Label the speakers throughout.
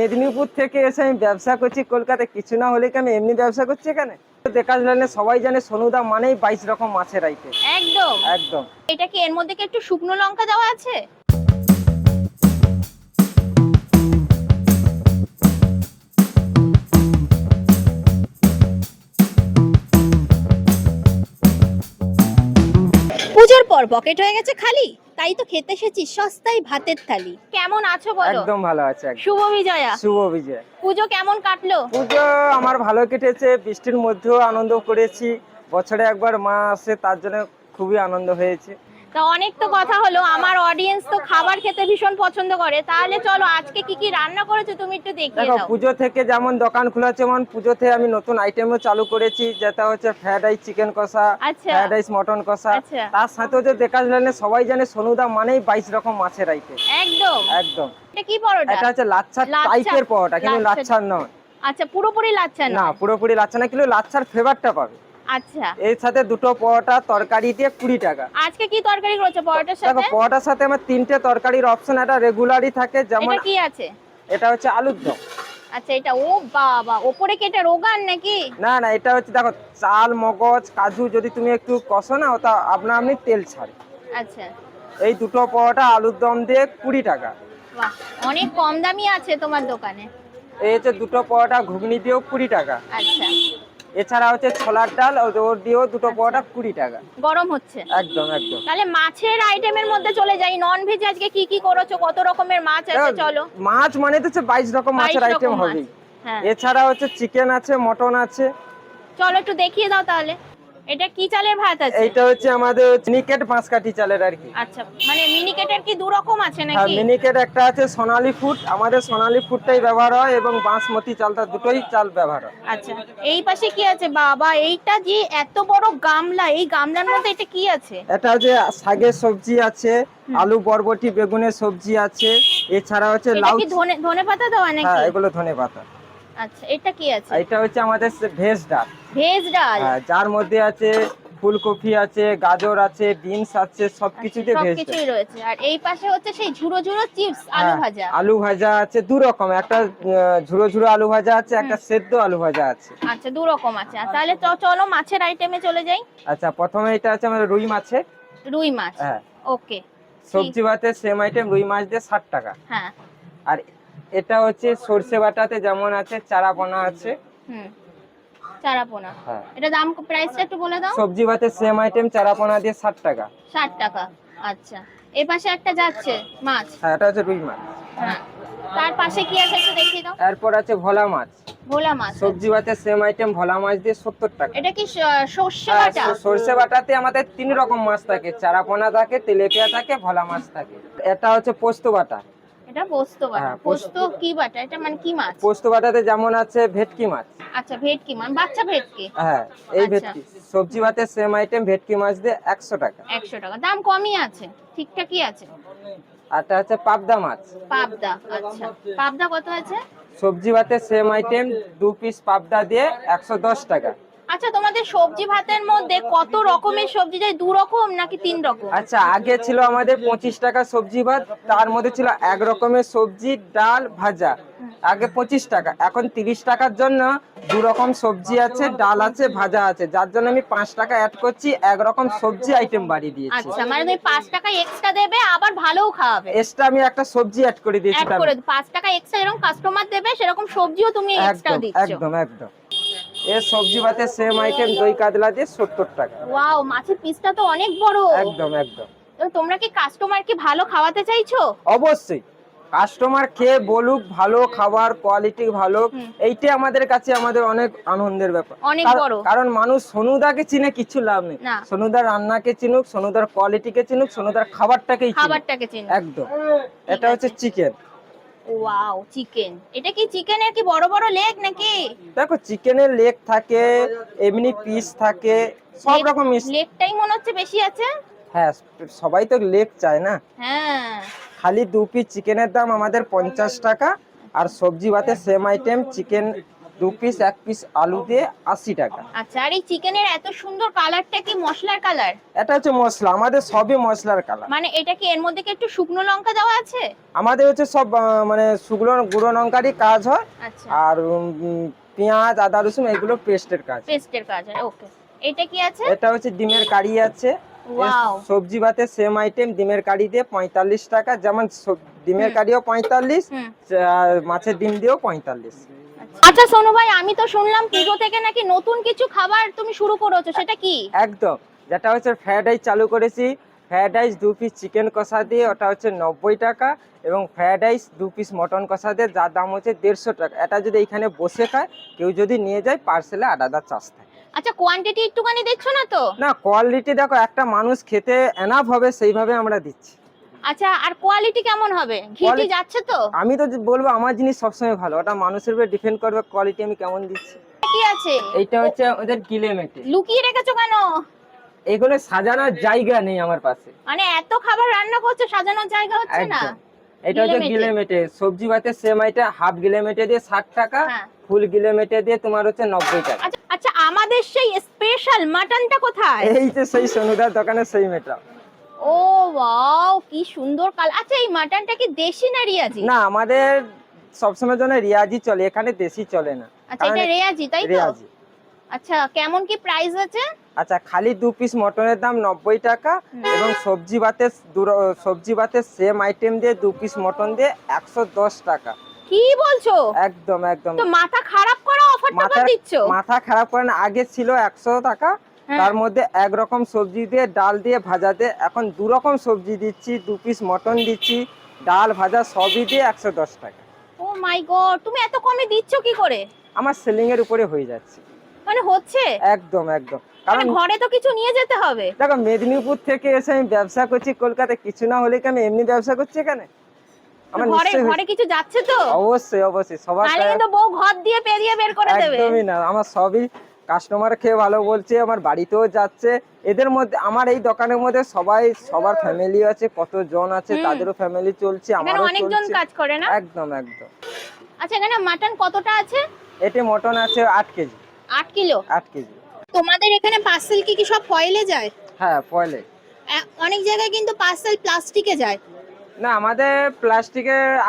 Speaker 1: মেদিনীপুর থেকে এসে আমি ব্যবসা করছি কলকাতায়, কিছু না হলে কি আমি এমনি ব্যবসা করছি এখানে? দেখা জানে সবাই জানে সোনুদা মানেই 22 রকম মাছের আইটেম।
Speaker 2: একদম
Speaker 1: একদম।
Speaker 2: এটা কি এর মধ্যে কি একটু শুকনো লঙ্কা দেওয়া আছে? পূজার পর পকেট হয়ে গেছে খালি, তাই তো খেতে এসেছি সস্তায় ভাতের থালি। কেমন আছো বলো?
Speaker 1: একদম ভালো আছে।
Speaker 2: শুভ বিজয়া।
Speaker 1: শুভ বিজয়।
Speaker 2: পুজো কেমন কাটলো?
Speaker 1: পুজো আমার ভালো কেটেছে, বৃষ্টির মধ্যেও আনন্দ করেছি। বছরে একবার মা আসে, তার জন্য খুবই আনন্দ হয়েছে।
Speaker 2: তা অনেক তো কথা হলো, আমার অডিয়েন্স তো খাবার খেতে ভীষণ পছন্দ করে, তাহলে চলো আজকে কি কি রান্না করেছো তুমি একটু দেখিয়ে
Speaker 1: দেখো,
Speaker 2: দাও।
Speaker 1: পুজো থেকে যেমন দোকান খোলা, যেমন পুজোতে আমি নতুন আইটেমও চালু করেছি, যেটা হচ্ছে ফ্রাইড রাইস চিকেন কষা,
Speaker 2: আচ্ছা।
Speaker 1: ফ্রাইড রাইস মটন কষা।
Speaker 2: আচ্ছা।
Speaker 1: তার সাথে হচ্ছে দেখা জানে সবাই জানে সোনুদা মানেই 22 রকম মাছের আইটেম।
Speaker 2: একদম
Speaker 1: একদম।
Speaker 2: এটা কি পরোটা?
Speaker 1: এটা হচ্ছে লাচ্ছা
Speaker 2: লাচ্ছা
Speaker 1: টাইপের পরোটা, কিন্তু লাচ্ছার নয়।
Speaker 2: আচ্ছা, পুরোপুরি লাচ্ছা
Speaker 1: না,
Speaker 2: নয়।
Speaker 1: পুরোপুরি লাচ্ছা না, কিন্তু লাচ্ছার ফ্লেভারটা পাবে।
Speaker 2: আচ্ছা,
Speaker 1: এর সাথে দুটো পরোটা তরকারি দিয়ে 20 টাকা।
Speaker 2: আজকে কি তরকারি করেছো পরোটার
Speaker 1: দেখো,
Speaker 2: সাথে?
Speaker 1: পরোটার সাথে আমার 3টে তরকারির অপশন, এটা রেগুলারই থাকে। যেমন
Speaker 2: এটা কি আছে?
Speaker 1: এটা হচ্ছে আলুর দম।
Speaker 2: আচ্ছা, এটা ও বাবা, ওপরে কি এটা রোগান নাকি?
Speaker 1: না না, এটা হচ্ছে দেখো, চাল মগজ কাজু যদি তুমি একটু কষো না, ওটা আপনা আপনি তেল ছাড়ে।
Speaker 2: আচ্ছা।
Speaker 1: এই দুটো পরোটা আলুর দম দিয়ে 20 টাকা।
Speaker 2: বাহ, অনেক কম দামি আছে তোমার দোকানে।
Speaker 1: এই হচ্ছে দুটো পরোটা ঘুগনি দিয়েও 20 টাকা।
Speaker 2: আচ্ছা।
Speaker 1: এছাড়া হচ্ছে ছোলার ডাল ওর দিয়েও দুটো পরোটা 20 টাকা।
Speaker 2: গরম হচ্ছে।
Speaker 1: একদম একদম।
Speaker 2: তাহলে মাছের আইটেমের মধ্যে চলে যাই, নন ভেজ আজকে কি কি করেছো, কত রকমের মাছ আছে চলো।
Speaker 1: মাছ মানে তো হচ্ছে 22 রকম মাছের
Speaker 2: 22
Speaker 1: আইটেম
Speaker 2: রকম মাছ।
Speaker 1: হবেই।
Speaker 2: হ্যাঁ,
Speaker 1: এছাড়া হচ্ছে চিকেন আছে, মটন আছে।
Speaker 2: চলো একটু দেখিয়ে দাও তাহলে। এটা কি চালের ভাত আছে?
Speaker 1: এইটা হচ্ছে আমাদের মিনিকেট বাঁশকাঠি চালের আর কি।
Speaker 2: আচ্ছা, মানে মিনিকেটের কি দু রকম আছে
Speaker 1: হ্যাঁ,
Speaker 2: নাকি?
Speaker 1: মিনিকেট একটা আছে সোনালী ফুড, আমাদের সোনালী ফুডটাই ব্যবহার হয়, এবং বাসমতি চালটা, দুটোই চাল ব্যবহার হয়।
Speaker 2: আচ্ছা, এই পাশে কি আছে বাবা? এইটা যে এত বড় গামলা, এই গামলার মধ্যে এটা কি আছে?
Speaker 1: এটা হচ্ছে শাকের সবজি আছে, আলু বরবটি বেগুনের সবজি আছে। এছাড়া হচ্ছে
Speaker 2: এটা
Speaker 1: লাউ।
Speaker 2: কি ধনে পাতা দেওয়া
Speaker 1: হ্যাঁ,
Speaker 2: নাকি?
Speaker 1: এগুলো ধনেপাতা।
Speaker 2: আচ্ছা, এটা কি আছে?
Speaker 1: এটা হচ্ছে আমাদের ভেজ ডাল।
Speaker 2: ভেজ ডাল।
Speaker 1: হ্যাঁ, যার মধ্যে আছে ফুলকপি আছে, গাজর আছে, বিনস আছে, সবকিছুতে ভেজ ডাল।
Speaker 2: সবকিছুই রয়েছে। আর এই পাশে হচ্ছে সেই ঝুরো ঝুরো চিপস, আলু ভাজা।
Speaker 1: আলু ভাজা আছে দু রকম, একটা ঝুরো ঝুরো আলু ভাজা আছে, একটা সেদ্ধ আলু ভাজা আছে।
Speaker 2: আচ্ছা, দু রকম আছে। আর তাহলে চলো মাছের আইটেমে চলে যাই।
Speaker 1: আচ্ছা, প্রথমে এটা আছে আমাদের রুই মাছের।
Speaker 2: রুই মাছ।
Speaker 1: হ্যাঁ।
Speaker 2: ওকে।
Speaker 1: সবজি ভাতে সেম আইটেম, রুই মাছ দিয়ে 60 টাকা।
Speaker 2: হ্যাঁ।
Speaker 1: আর এটা হচ্ছে সরষে বাটাতে যেমন আছে, চারাপোনা আছে।
Speaker 2: চারাপোনা।
Speaker 1: হ্যাঁ।
Speaker 2: এটা দাম প্রাইসটা একটু বলে দাও।
Speaker 1: সবজি ভাতে সেম আইটেম, চারাপোনা দিয়ে 60 টাকা।
Speaker 2: 60 টাকা। আচ্ছা, এই পাশে একটা যাচ্ছে মাছ।
Speaker 1: হ্যাঁ, এটা হচ্ছে রুই মাছ।
Speaker 2: হ্যাঁ, তার পাশে কি আছে একটু দেখিয়ে দাও।
Speaker 1: এরপর আছে ভোলা মাছ।
Speaker 2: ভোলা মাছ।
Speaker 1: সবজি ভাতে সেম আইটেম, ভোলা মাছ দিয়ে 70 টাকা।
Speaker 2: এটা কি সর্ষে
Speaker 1: হ্যাঁ,
Speaker 2: বাটা?
Speaker 1: সরষে বাটাতে আমাদের 3 রকম মাছ থাকে, চারাপোনা থাকে, তেলেপিয়া থাকে, ভোলা মাছ থাকে। এটা হচ্ছে পোস্ত বাটা।
Speaker 2: এটা পোস্ত বাটা।
Speaker 1: হ্যাঁ,
Speaker 2: পোস্ত কি বাটা? এটা মানে কি মাছ?
Speaker 1: পোস্ত বাটাতে যেমন আছে ভেটকি মাছ।
Speaker 2: আচ্ছা, ভেটকি মানে বাচ্চা ভেটকি।
Speaker 1: হ্যাঁ, এই
Speaker 2: আচ্ছা।
Speaker 1: ভেটকি। সবজি ভাতে সেম আইটেম, ভেটকি মাছ দিয়ে 100 টাকা।
Speaker 2: 100 টাকা, দাম কমই আছে, ঠিকঠাকই আছে।
Speaker 1: আর এটা হচ্ছে পাবদা মাছ।
Speaker 2: পাবদা। আচ্ছা, পাবদা কত আছে?
Speaker 1: সবজি ভাতে সেম আইটেম, 2 পিস পাবদা দিয়ে 110 টাকা।
Speaker 2: আচ্ছা, তোমাদের সবজি ভাতের মধ্যে কত রকমের সবজি যায়? 2 রকম নাকি 3 রকম?
Speaker 1: আচ্ছা, আগে ছিল আমাদের 25 টাকা সবজি ভাত, তার মধ্যে ছিল এক রকমের সবজি ডাল ভাজা। আগে 25 টাকা, এখন 30 টাকার জন্য 2 রকম সবজি আছে, ডাল আছে, ভাজা আছে, যার জন্য আমি 5 টাকা অ্যাড করছি, এক রকম সবজি আইটেম বাড়িয়ে দিয়েছি।
Speaker 2: আচ্ছা, মানে তুমি 5 টাকা এক্সট্রা দেবে, আবার ভালোও খাওয়াবে।
Speaker 1: এক্সট্রা আমি একটা সবজি অ্যাড করে দিয়েছি।
Speaker 2: অ্যাড করে 5 টাকা এক্সট্রা এরকম কাস্টমার দেবে, সেরকম সবজিও তুমি এক্সট্রা
Speaker 1: একদম
Speaker 2: দিচ্ছ।
Speaker 1: একদম একদম। এর সবজি ভাতে সেম আইটেম, দই কাতলা দিয়ে 70 টাকা।
Speaker 2: ওয়াও, মাছের পিসটা তো অনেক বড়।
Speaker 1: একদম একদম।
Speaker 2: তো তোমরা কি কাস্টমারকে ভালো খাওয়াতে চাইছো?
Speaker 1: অবশ্যই, কাস্টমার খেয়ে বলুক ভালো খাবার, কোয়ালিটি ভালো, এইটাই আমাদের কাছে আমাদের অনেক আনন্দের ব্যাপার।
Speaker 2: অনেক বড়।
Speaker 1: কারণ মানুষ সোনুদাকে চিনে কিছু লাভ নেই, সোনুদার রান্নাকে চিনুক, সোনুদার কোয়ালিটিকে চিনুক, সোনুদার খাবারটাকে
Speaker 2: চিনুক।
Speaker 1: একদম। এটা হচ্ছে চিকেন।
Speaker 2: Wow, chicken. এটা কি চিকেনের কি বড় বড় লেগ নাকি?
Speaker 1: দেখো, চিকেনের লেগ থাকে, এমনি পিস থাকে, সব রকম।
Speaker 2: লেগটাই মনে হচ্ছে বেশি আছে।
Speaker 1: হ্যাঁ, সবাই তো লেগ চায় না।
Speaker 2: হ্যাঁ।
Speaker 1: খালি 2 পিস চিকেনের দাম আমাদের 50 টাকা। আর সবজি ভাতে same item, chicken 2 piece 1 piece আলু দিয়ে 80 টাকা।
Speaker 2: আচ্ছা, আর এই চিকেনের এত সুন্দর কালারটা কি মশলার কালার?
Speaker 1: এটা হচ্ছে মশলা, আমাদের সবই মশলার কালার।
Speaker 2: মানে এটা কি এর মধ্যে কি একটু শুকনো লঙ্কা দেওয়া আছে?
Speaker 1: আমাদের হচ্ছে সব মানে শুকনো গুঁড়ো লঙ্কারই কাজ হয়,
Speaker 2: আচ্ছা,
Speaker 1: আর পেঁয়াজ আদা রসুন এগুলো পেস্টের কাজ।
Speaker 2: পেস্টের কাজ হয়, ওকে। এটা কি আছে?
Speaker 1: এটা হচ্ছে ডিমের কারি আছে।
Speaker 2: ওয়াও,
Speaker 1: সবজি ভাতে সেম আইটেম, ডিমের কারি দিয়ে 45 টাকা, যেমন ডিমের কারিও 45,
Speaker 2: হুম।
Speaker 1: আর মাছের ডিম দিয়েও 45।
Speaker 2: আচ্ছা সোনু ভাই, আমি তো শুনলাম পুজো থেকে নাকি নতুন কিছু খাবার তুমি শুরু করেছো, সেটা কি?
Speaker 1: একদম, যেটা হচ্ছে ফ্রাইড রাইস চালু করেছি। ফ্রাইড রাইস 2 পিস চিকেন কষা দিয়ে ওটা হচ্ছে 90 টাকা, এবং ফ্রাইড রাইস 2 পিস মটন কষা দিয়ে যার দাম হচ্ছে 150 টাকা। এটা যদি এখানে বসে খায়, কেউ যদি নিয়ে যায় পার্সেলে আলাদা চার্জ থাকে।
Speaker 2: আচ্ছা, কোয়ান্টিটি একটুখানি দিচ্ছ না তো?
Speaker 1: না, কোয়ালিটি দেখো, একটা মানুষ খেতে এনাফ হবে সেইভাবে আমরা দিচ্ছি।
Speaker 2: আচ্ছা, আর কোয়ালিটি কেমন হবে? ঘিটি যাচ্ছে তো?
Speaker 1: আমি তো বলবো আমার জিনিস সবসময় ভালো, ওটা মানুষের উপর ডিপেন্ড করবে কোয়ালিটি আমি কেমন দিচ্ছি।
Speaker 2: কি আছে?
Speaker 1: এইটা হচ্ছে ওদের গিলে মেটে।
Speaker 2: লুকিয়ে রেখেছো কেন?
Speaker 1: এগুলো সাজানোর জায়গা নেই আমার পাশে।
Speaker 2: মানে এত খাবার রান্না করছো, সাজানোর জায়গা হচ্ছে না?
Speaker 1: একদম। এটা হচ্ছে
Speaker 2: গিলে
Speaker 1: গিলে মেটে, সবজি ভাতে সেম আইটেম, হাফ গিলে মেটে দিয়ে 60 টাকা,
Speaker 2: হ্যাঁ।
Speaker 1: ফুল গিলে মেটে দিয়ে তোমার হচ্ছে 90 টাকা।
Speaker 2: আচ্ছা আচ্ছা, আমাদের সেই স্পেশাল মাটনটা কোথায়?
Speaker 1: এই যে সেই সনুদার দোকানে সেই মেটা।
Speaker 2: ও ওয়াও, কি সুন্দর কালার। আচ্ছা, এই মাটনটা কি দেশি না রিয়াজি?
Speaker 1: না, আমাদের সবসময় জন্য রিয়াজি চলে, এখানে দেশি চলে না।
Speaker 2: আচ্ছা, এটা রেয়াজি তাই তো?
Speaker 1: রিয়াজি।
Speaker 2: আচ্ছা, কেমন কি প্রাইস আছে?
Speaker 1: আচ্ছা, খালি 2 পিস মটনের দাম 90 টাকা, এবং সবজি ভাতে সেম আইটেম দিয়ে 2 পিস মটন দিয়ে 110 টাকা।
Speaker 2: কি বলছো?
Speaker 1: একদম একদম।
Speaker 2: তো মাথা খারাপ করা অফার টাকা দিচ্ছ?
Speaker 1: মাথা খারাপ করে না, আগে ছিল 100 টাকা,
Speaker 2: হ্যাঁ।
Speaker 1: তার মধ্যে এক রকম সবজি দিয়ে ডাল দিয়ে ভাজা দিয়ে, এখন 2 রকম সবজি দিচ্ছি, 2 পিস মটন দিচ্ছি, ডাল ভাজা সবই দিয়ে 110 টাকা।
Speaker 2: ও মাই গড, তুমি এত কমে দিচ্ছ কি করে?
Speaker 1: আমার সেলিং এর উপরে হয়ে যাচ্ছে।
Speaker 2: মানে হচ্ছে?
Speaker 1: একদম একদম।
Speaker 2: মানে
Speaker 1: কারণ
Speaker 2: ঘরে তো কিছু নিয়ে যেতে হবে।
Speaker 1: দেখো, মেদিনীপুর থেকে এসে আমি ব্যবসা করছি কলকাতায়, কিছু না হলে কি আমি এমনি ব্যবসা করছি এখানে? আমার
Speaker 2: ঘরে
Speaker 1: নিশ্চয়ই
Speaker 2: ঘরে কিছু যাচ্ছে তো?
Speaker 1: অবশ্যই অবশ্যই, সবার
Speaker 2: নালে কিন্তু বউ ঘর দিয়ে পেরিয়ে বের করে দেবে।
Speaker 1: একদমই না, আমার সবই কাস্টমার খেয়ে ভালো বলছে, আমার বাড়িতেও যাচ্ছে। এদের মধ্যে আমার এই দোকানের মধ্যে সবার ফ্যামিলি আছে, কতজন আছে, তাদেরও ফ্যামিলি চলছে,
Speaker 2: এখানে
Speaker 1: আমারও
Speaker 2: অনেকজন
Speaker 1: চলছে।
Speaker 2: কাজ করে না?
Speaker 1: একদম একদম।
Speaker 2: আচ্ছা, এখানে মাটন কতটা আছে?
Speaker 1: এতে মটন আছে 8 কেজি।
Speaker 2: 8 কিলো।
Speaker 1: 8 কেজি।
Speaker 2: তোমাদের এখানে পার্সেল কি সব ফয়েলে যায়?
Speaker 1: হ্যাঁ, ফয়েলে।
Speaker 2: অনেক জায়গায় কিন্তু পার্সেল প্লাস্টিকে যায়।
Speaker 1: না, আমাদের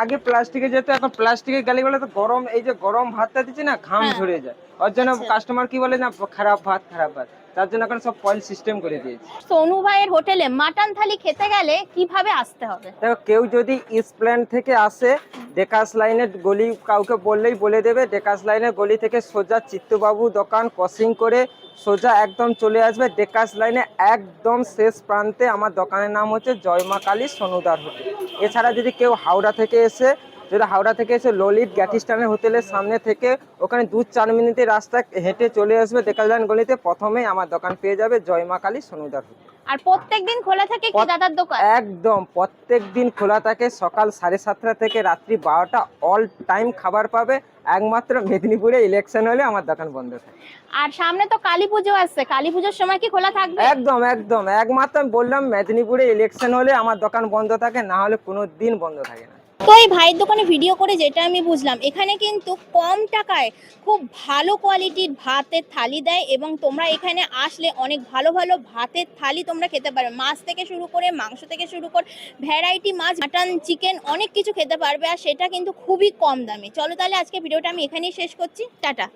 Speaker 1: আগে প্লাস্টিকে যেত, এখন প্লাস্টিকে গেলে বলে তো গরম, এই যে গরম ভাতটা দিচ্ছি না, ঘাম
Speaker 2: হ্যাঁ।
Speaker 1: ঝরে যায়, ওর জন্য
Speaker 2: আচ্ছা।
Speaker 1: কাস্টমার কি বলে না, খারাপ ভাত খারাপ ভাত, তার জন্য এখন সব ফয়েল সিস্টেম করে দিয়েছি।
Speaker 2: সোনু ভাইয়ের হোটেলে মাটন থালি খেতে গেলে কিভাবে আসতে হবে?
Speaker 1: দেখো, কেউ যদি ইস্ট প্ল্যান থেকে আসে, ডেকাস লাইনের গলি কাউকে বললেই বলে দেবে, ডেকাস লাইনের গলি থেকে সোজা চিত্তবাবু দোকান ক্রসিং করে সোজা একদম চলে আসবে ডেকাস লাইনে, একদম শেষ প্রান্তে আমার দোকানের নাম হচ্ছে জয় মা কালী সনুদার হোটেল। এছাড়া যদি কেউ হাওড়া থেকে এসে ললিত গ্যাটিস্টানের হোটেলের সামনে থেকে ওখানে 2-4 মিনিটের রাস্তা হেঁটে চলে আসবে ডেকাস লাইন গলিতে, প্রথমেই আমার দোকান পেয়ে যাবে জয় মা কালী সনুদার হোটেল।
Speaker 2: আর প্রত্যেকদিন খোলা থাকে কি দাদার দোকান?
Speaker 1: একদম, প্রত্যেকদিন খোলা থাকে, সকাল 7:30 থেকে রাত্রি 12টা, অল টাইম খাবার পাবে। একমাত্র মেদিনীপুরে ইলেকশন হলে আমার দোকান বন্ধ থাকে।
Speaker 2: আর সামনে তো কালী পুজো আসছে, কালী পুজোর সময় কি খোলা থাকবে?
Speaker 1: একদম একদম, একমাত্র আমি বললাম মেদিনীপুরে ইলেকশন হলে আমার দোকান বন্ধ থাকে, না হলে কোনো দিন বন্ধ থাকে না।
Speaker 2: তো এই ভাইয়ের দোকানে ভিডিও করে যেটা আমি বুঝলাম, এখানে কিন্তু কম টাকায় খুব ভালো কোয়ালিটির ভাতের থালি দেয়, এবং তোমরা এখানে আসলে অনেক ভালো ভালো ভাতের থালি তোমরা খেতে পারবে। মাছ থেকে শুরু করে মাংস থেকে শুরু করে ভ্যারাইটি মাছ, মাটন, চিকেন, অনেক কিছু খেতে পারবে, আর সেটা কিন্তু খুবই কম দামে। চলো তাহলে আজকে ভিডিওটা আমি এখানেই শেষ করছি, টাটা।